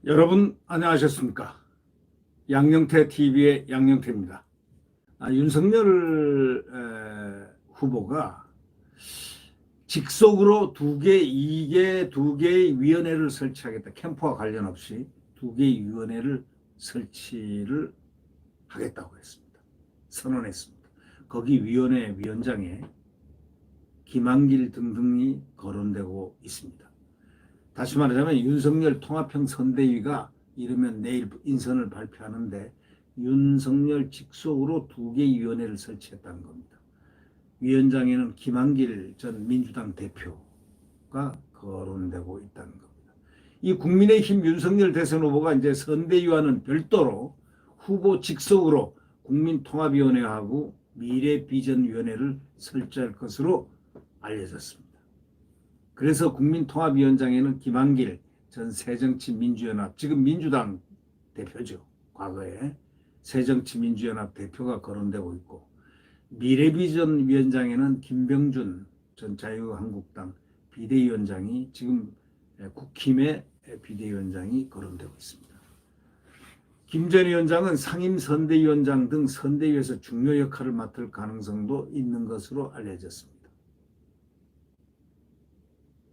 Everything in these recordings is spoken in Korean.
여러분 안녕하셨습니까? 양영태 TV의 양영태입니다. 윤석열 후보가 직속으로 두 개의 위원회를 설치하겠다. 캠프와 관련 없이 두 개의 위원회를 설치를 하겠다고 했습니다. 선언했습니다. 거기 위원회 위원장에 김한길 등등이 거론되고 있습니다. 다시 말하자면 윤석열 통합형 선대위가 이르면 내일 인선을 발표하는데 윤석열 직속으로 두 개의 위원회를 설치했다는 겁니다. 위원장에는 김한길 전 민주당 대표가 거론되고 있다는 겁니다. 이 국민의힘 윤석열 대선 후보가 이제 선대위와는 별도로 후보 직속으로 국민통합위원회하고 미래비전위원회를 설치할 것으로 알려졌습니다. 그래서 국민통합위원장에는 김한길 전 새정치민주연합, 지금 민주당 대표죠. 과거에 새정치민주연합 대표가 거론되고 있고, 미래비전 위원장에는 김병준 전 자유한국당 비대위원장이, 지금 국힘의 비대위원장이 거론되고 있습니다. 김 전 위원장은 상임선대위원장 등 선대위에서 중요 역할을 맡을 가능성도 있는 것으로 알려졌습니다.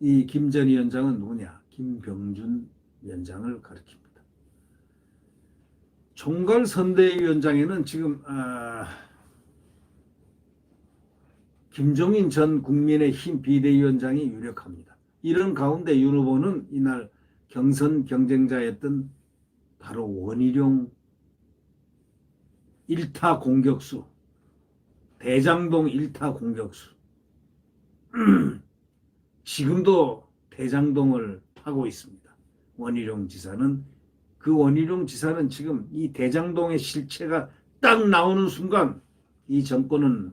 이 김 전 위원장은 누구냐? 김병준 위원장을 가리킵니다. 총괄선대위원장에는 지금 김종인 전 국민의힘 비대위원장이 유력합니다. 이런 가운데 윤 후보는 이날 경선 경쟁자였던 바로 원희룡 1타 공격수, 대장동 1타 공격수, 지금도 대장동을 파고 있습니다. 원희룡 지사는, 그 원희룡 지사는 지금 이 대장동의 실체가 딱 나오는 순간 이 정권은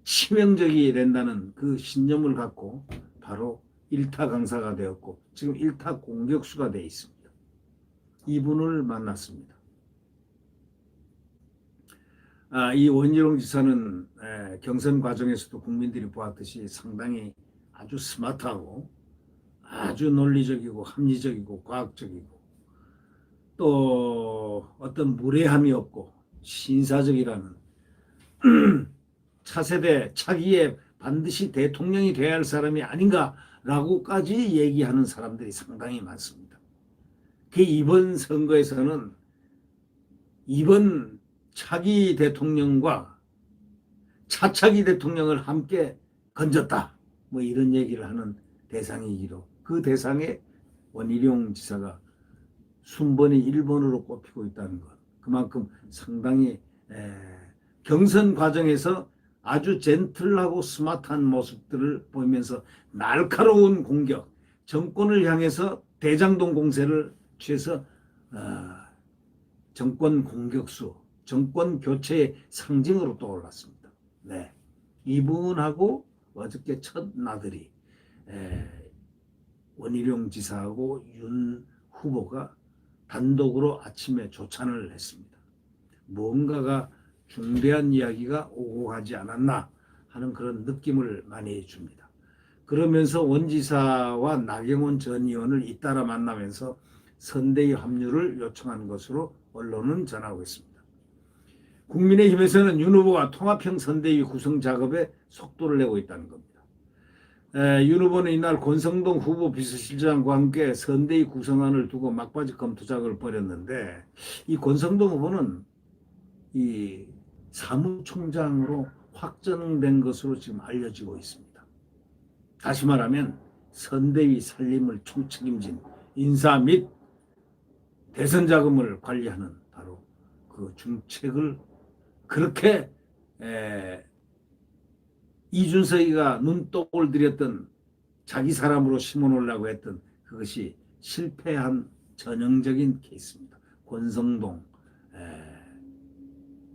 치명적이 된다는 그 신념을 갖고 바로 1타 강사가 되었고 지금 1타 공격수가 되어 있습니다. 이분을 만났습니다. 이 원희룡 지사는 경선 과정에서도 국민들이 보았듯이 상당히 아주 스마트하고 아주 논리적이고 합리적이고 과학적이고 또 어떤 무례함이 없고 신사적이라는 차세대 차기에 반드시 대통령이 돼야 할 사람이 아닌가라고까지 얘기하는 사람들이 상당히 많습니다. 그 이번 선거에서는 이번 차기 대통령과 차차기 대통령을 함께 건졌다, 뭐 이런 얘기를 하는 대상이기로, 그 대상에 원희룡 지사가 순번이 1번으로 꼽히고 있다는 것, 그만큼 상당히 경선 과정에서 아주 젠틀하고 스마트한 모습들을 보이면서 날카로운 공격, 정권을 향해서 대장동 공세를 취해서 정권 공격수, 정권 교체의 상징으로 떠올랐습니다. 네, 이분하고 어저께 첫 나들이 원희룡 지사하고 윤 후보가 단독으로 아침에 조찬을 했습니다. 뭔가가 중대한 이야기가 오고 가지 않았나 하는 그런 느낌을 많이 줍니다. 그러면서 원 지사와 나경원 전 의원을 잇따라 만나면서 선대위 합류를 요청한 것으로 언론은 전하고 있습니다. 국민의힘에서는 윤 후보가 통합형 선대위 구성 작업에 속도를 내고 있다는 겁니다. 윤 후보는 이날 권성동 후보 비서실장과 함께 선대위 구성안을 두고 막바지 검토 작업을 벌였는데, 이 권성동 후보는 이 사무총장으로 확정된 것으로 지금 알려지고 있습니다. 다시 말하면 선대위 살림을 총책임진 인사 및 대선 자금을 관리하는 바로 그 중책을 그렇게 이준석이가 눈독을 들였던, 자기 사람으로 심어놓으려고 했던 그것이 실패한 전형적인 케이스입니다. 권성동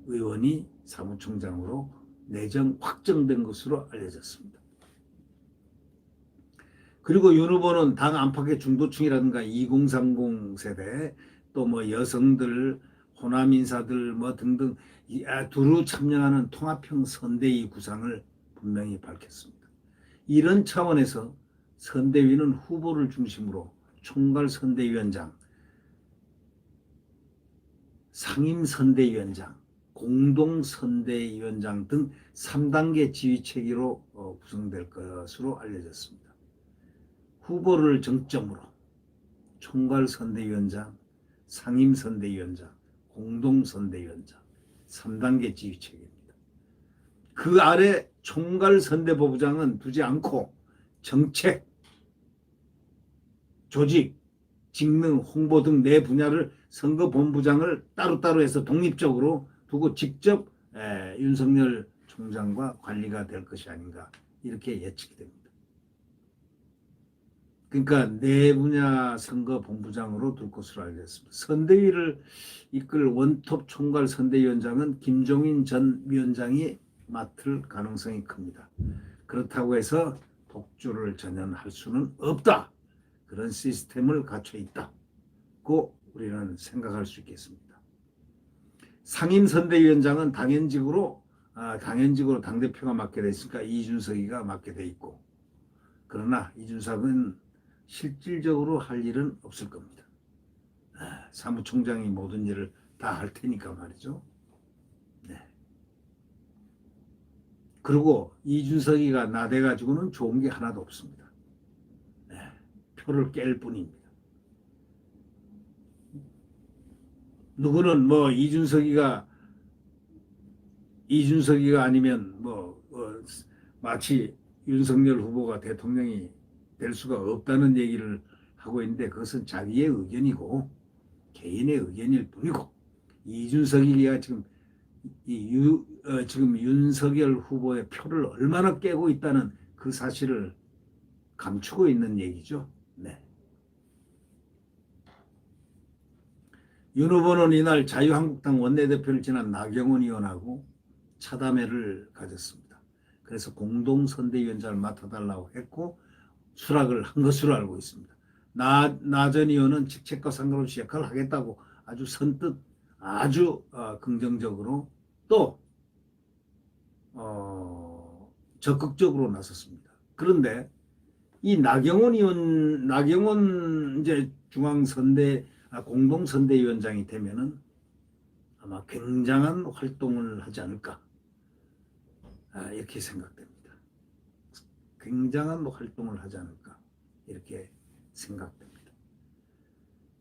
의원이 사무총장으로 내정 확정된 것으로 알려졌습니다. 그리고 윤 후보는 당 안팎의 중도층이라든가 2030 세대, 또 뭐 여성들, 호남 인사들 뭐 등등 두루 참여하는 통합형 선대위 구상을 분명히 밝혔습니다. 이런 차원에서 선대위는 후보를 중심으로 총괄선대위원장, 상임선대위원장, 공동선대위원장 등 3단계 지휘체계로 구성될 것으로 알려졌습니다. 후보를 정점으로 총괄선대위원장, 상임선대위원장, 공동선대위원장 3단계 지휘체계입니다. 그 아래 총괄선대본부장은 두지 않고 정책, 조직, 직능, 홍보 등 네 분야를 선거본부장을 따로따로 해서 독립적으로 두고 직접 윤석열 총장과 관리가 될 것이 아닌가 이렇게 예측이 됩니다. 그러니까 네 분야 선거본부장으로 둘 것으로 알겠습니다. 선대위를 이끌 원톱 총괄 선대위원장은 김종인 전 위원장이 맡을 가능성이 큽니다. 그렇다고 해서 독주를 전혀 할 수는 없다. 그런 시스템을 갖춰 있다고 우리는 생각할 수 있겠습니다. 상임선대위원장은 당연직으로 당대표가 맡게 돼 있으니까 이준석이가 맡게 돼 있고, 그러나 이준석은 실질적으로 할 일은 없을 겁니다. 사무총장이 모든 일을 다 할 테니까 말이죠. 네. 그리고 이준석이가 나대가지고는 좋은 게 하나도 없습니다. 네. 표를 깰 뿐입니다. 누구는 뭐 이준석이가 아니면 마치 윤석열 후보가 대통령이 될 수가 없다는 얘기를 하고 있는데, 그것은 자기의 의견이고 개인의 의견일 뿐이고, 이준석이가 지금 지금 윤석열 후보의 표를 얼마나 깨고 있다는 그 사실을 감추고 있는 얘기죠. 네. 윤 후보는 이날 자유한국당 원내대표를 지난 나경원 의원하고 차담회를 가졌습니다. 그래서 공동선대위원장을 맡아달라고 했고 수락을 한 것으로 알고 있습니다. 나 전 의원은 직책과 상관없이 역할을 하겠다고 아주 선뜻 아주 긍정적으로 또 적극적으로 나섰습니다. 그런데 이 나경원 이제 공동선대위원장이 되면은 아마 굉장한 활동을 하지 않을까 이렇게 생각됩니다. 굉장한 활동을 하지 않을까 이렇게 생각됩니다.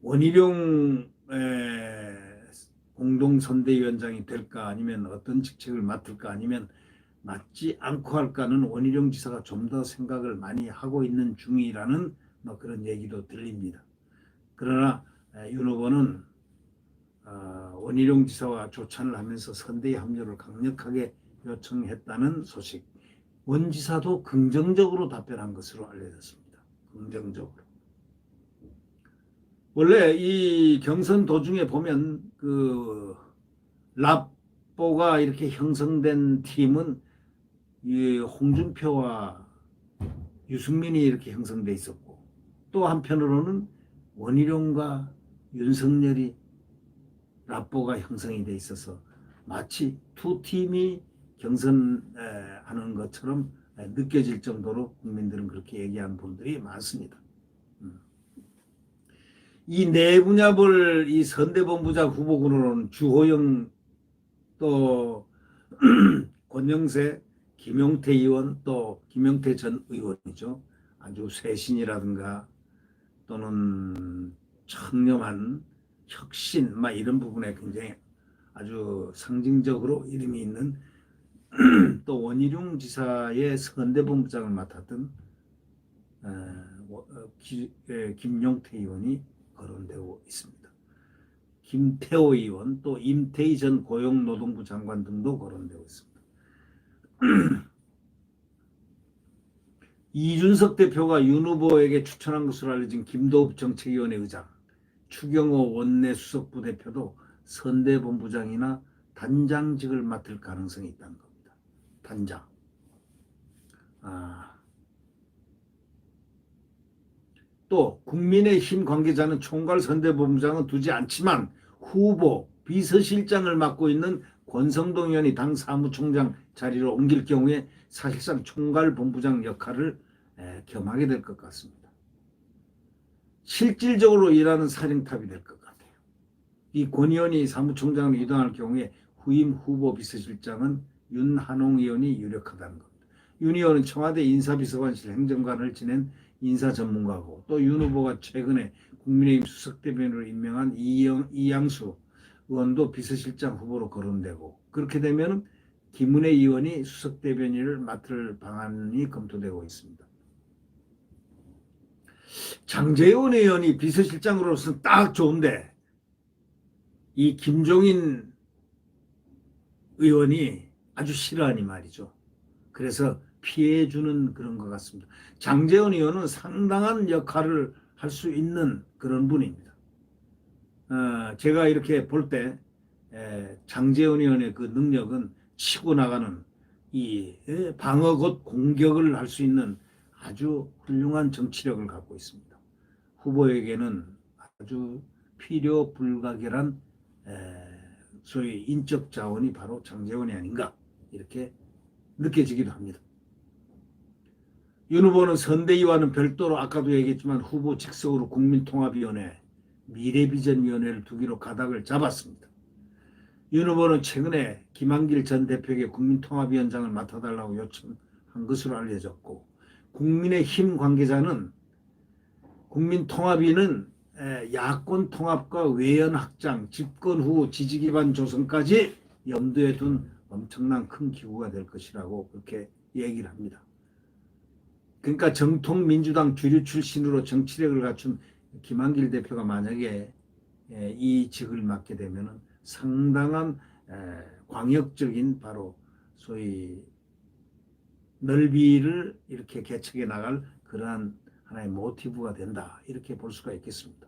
원희룡 공동선대위원장이 될까, 아니면 어떤 직책을 맡을까, 아니면 맡지 않고 할까는 원희룡 지사가 좀 더 생각을 많이 하고 있는 중이라는 그런 얘기도 들립니다. 그러나 윤 후보는 원희룡 지사와 조찬을 하면서 선대위 합류를 강력하게 요청했다는 소식, 원 지사도 긍정적으로 답변한 것으로 알려졌습니다. 긍정적으로. 원래 이 경선 도중에 보면 그 랍보가 이렇게 형성된 팀은 이 홍준표와 유승민이 이렇게 형성돼 있었고, 또 한편으로는 원희룡과 윤석열이 랍보가 형성이 돼 있어서 마치 두 팀이 경선하는 것처럼 느껴질 정도로 국민들은 그렇게 얘기하는 분들이 많습니다. 이 네 분야별 이 선대본부장 후보군으로는 주호영, 또 권영세, 김용태 의원, 또 김용태 전 의원이죠. 아주 쇄신이라든가 또는 청렴한 혁신 이런 부분에 굉장히 아주 상징적으로 이름이 있는 또 원희룡 지사의 선대본부장을 맡았던 김용태 의원이 거론되고 있습니다. 김태호 의원, 또 임태희 전 고용노동부 장관 등도 거론되고 있습니다. 이준석 대표가 윤 후보에게 추천한 것으로 알려진 김도읍 정책위원회 의장, 추경호 원내 수석부 대표도 선대본부장이나 단장직을 맡을 가능성이 있다는 겁니다. 단장. 또 국민의힘 관계자는 총괄 선대본부장은 두지 않지만 후보, 비서실장을 맡고 있는 권성동 의원이 당 사무총장 자리로 옮길 경우에 사실상 총괄본부장 역할을 겸하게 될 것 같습니다. 실질적으로 일하는 사령탑이 될 것 같아요. 이 권 의원이 사무총장으로 이동할 경우에 후임 후보 비서실장은 윤한홍 의원이 유력하다는 겁니다. 윤 의원은 청와대 인사비서관실 행정관을 지낸 인사 전문가고, 또 윤 후보가 최근에 국민의힘 수석대변인으로 임명한 이양수 의원도 비서실장 후보로 거론되고, 그렇게 되면 김은혜 의원이 수석대변인을 맡을 방안이 검토되고 있습니다. 장제원 의원이 비서실장으로서는 딱 좋은데 이 김종인 의원이 아주 싫어하니 말이죠. 그래서 피해주는 그런 것 같습니다. 장제원 의원은 상당한 역할을 할 수 있는 그런 분입니다. 제가 이렇게 볼 때 장제원 의원의 그 능력은 치고 나가는 이 방어 곧 공격을 할 수 있는 아주 훌륭한 정치력을 갖고 있습니다. 후보에게는 아주 필요 불가결한 소위 인적 자원이 바로 장제원이 아닌가 이렇게 느껴지기도 합니다. 윤 후보는 선대위와는 별도로 아까도 얘기했지만 후보 직속으로 국민통합위원회, 미래비전위원회를 두기로 가닥을 잡았습니다. 윤 후보는 최근에 김한길 전 대표에게 국민통합위원장을 맡아달라고 요청한 것으로 알려졌고, 국민의힘 관계자는 국민통합위는 야권 통합과 외연 확장, 집권 후 지지 기반 조성까지 염두에 둔 엄청난 큰 기구가 될 것이라고 그렇게 얘기를 합니다. 그러니까 정통 민주당 주류 출신으로 정치력을 갖춘 김한길 대표가 만약에 이 직을 맡게 되면 상당한 광역적인 바로 소위 넓이를 이렇게 개척해 나갈 그러한 하나의 모티브가 된다, 이렇게 볼 수가 있겠습니다.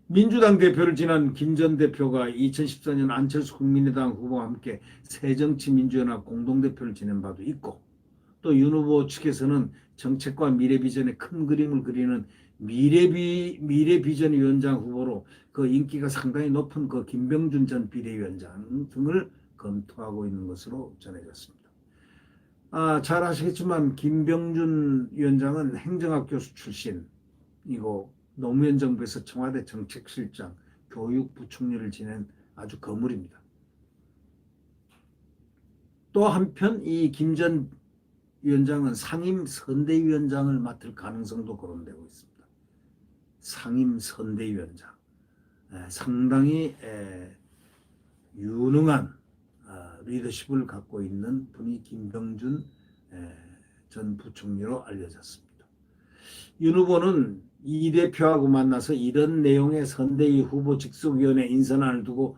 민주당 대표를 지난 김 전 대표가 2014년 안철수 국민의당 후보와 함께 새정치민주연합 공동대표를 지낸 바도 있고, 또 윤 후보 측에서는 정책과 미래비전의 큰 그림을 그리는 미래비전위원장 후보로 그 인기가 상당히 높은 그 김병준 전 비대위원장 등을 검토하고 있는 것으로 전해졌습니다. 잘 아시겠지만 김병준 위원장은 행정학 교수 출신이고 노무현 정부에서 청와대 정책실장, 교육부총리를 지낸 아주 거물입니다. 또 한편 이 김 전 위원장은 상임선대위원장을 맡을 가능성도 거론되고 있습니다. 상임선대위원장, 상당히 유능한 리더십을 갖고 있는 분이 김병준 전 부총리로 알려졌습니다. 윤 후보는 이 대표하고 만나서 이런 내용의 선대위 후보 직속위원회 인선안을 두고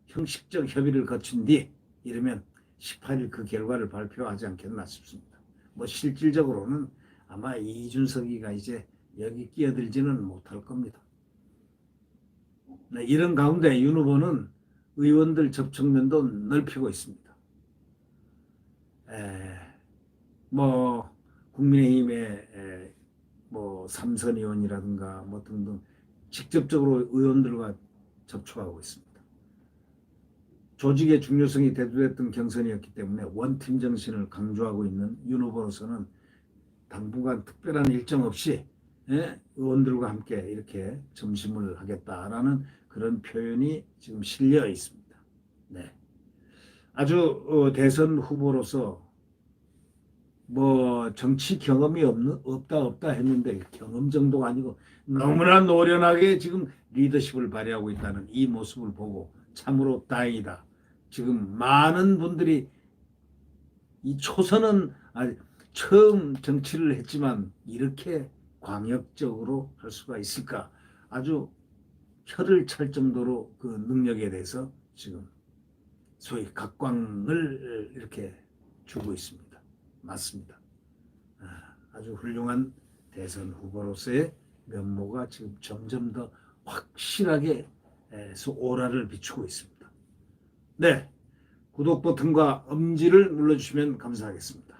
형식적 협의를 거친 뒤 이르면 18일 그 결과를 발표하지 않겠나 싶습니다. 뭐 실질적으로는 아마 이준석이가 이제 여기 끼어들지는 못할 겁니다. 이런 가운데 윤 후보는 의원들 접촉면도 넓히고 있습니다. 뭐 국민의힘의 뭐 삼선 의원이라든가 뭐 등등 직접적으로 의원들과 접촉하고 있습니다. 조직의 중요성이 대두됐던 경선이었기 때문에 원팀 정신을 강조하고 있는 윤 후보로서는 당분간 특별한 일정 없이 의원들과 함께 이렇게 점심을 하겠다라는 그런 표현이 지금 실려 있습니다. 네, 아주 대선 후보로서 뭐 정치 경험이 없다 했는데 경험 정도가 아니고 너무나 노련하게 지금 리더십을 발휘하고 있다는 이 모습을 보고 참으로 다행이다. 지금 많은 분들이 이 초선은 처음 정치를 했지만 이렇게 광역적으로 할 수가 있을까, 아주 혀를 찰 정도로 그 능력에 대해서 지금 소위 각광을 이렇게 주고 있습니다. 맞습니다. 아주 훌륭한 대선 후보로서의 면모가 지금 점점 더 확실하게 오라를 비추고 있습니다. 네, 구독 버튼과 엄지를 눌러주시면 감사하겠습니다.